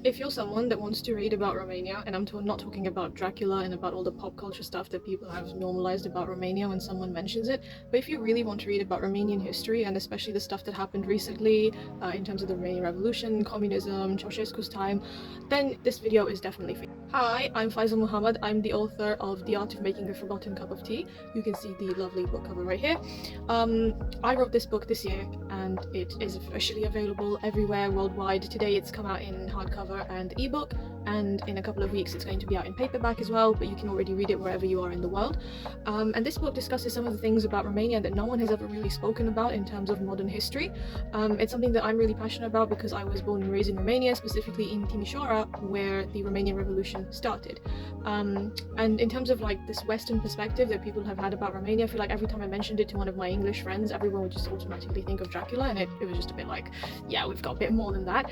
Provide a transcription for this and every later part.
If you're someone that wants to read about Romania, and I'm not talking about Dracula and about all the pop culture stuff that people have normalized about Romania when someone mentions it, but if you really want to read about Romanian history and especially the stuff that happened recently in terms of the Romanian Revolution, communism, Ceausescu's time, then this video is definitely for you. Hi, I'm Faisal Muhammad. I'm the author of The Art of Making a Forgotten Cup of Tea. You can see the lovely book cover right here. I wrote this book this year and it is officially available everywhere worldwide. Today it's come out in hardcover and ebook, and in a couple of weeks it's going to be out in paperback as well, but you can already read it wherever you are in the world. And this book discusses some of the things about Romania that no one has ever really spoken about in terms of modern history. It's something that I'm really passionate about because I was born and raised in Romania, specifically in Timișoara, where the Romanian Revolution started. And in terms of like this Western perspective that people have had about Romania, I feel like every time I mentioned it to one of my English friends, everyone would just automatically think of Dracula, and it was just a bit like, yeah, we've got a bit more than that.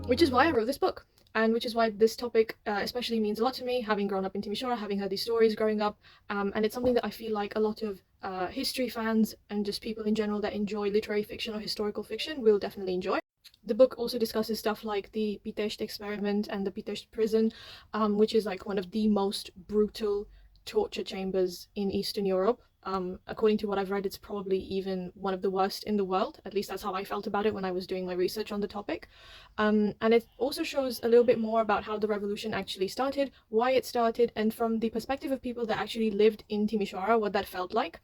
Which is why I wrote this book. And which is why this topic especially means a lot to me, having grown up in Timișoara, having heard these stories growing up, and it's something that I feel like a lot of history fans and just people in general that enjoy literary fiction or historical fiction will definitely enjoy. The book also discusses stuff like the Pitești experiment and the Pitești prison, which is like one of the most brutal torture chambers in Eastern Europe. According to what I've read, it's probably even one of the worst in the world. At least that's how I felt about it when I was doing my research on the topic. And it also shows a little bit more about how the revolution actually started, why it started, and from the perspective of people that actually lived in Timișoara, what that felt like.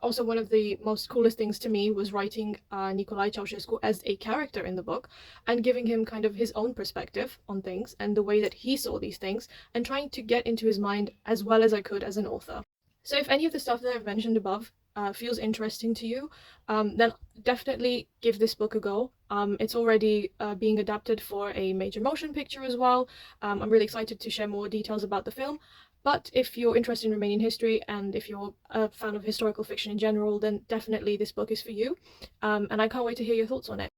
Also, one of the most coolest things to me was writing Nicolae Ceausescu as a character in the book and giving him kind of his own perspective on things and the way that he saw these things and trying to get into his mind as well as I could as an author. So if any of the stuff that I've mentioned above feels interesting to you, then definitely give this book a go. It's already being adapted for a major motion picture as well. I'm really excited to share more details about the film. But if you're interested in Romanian history and if you're a fan of historical fiction in general, then definitely this book is for you. And I can't wait to hear your thoughts on it.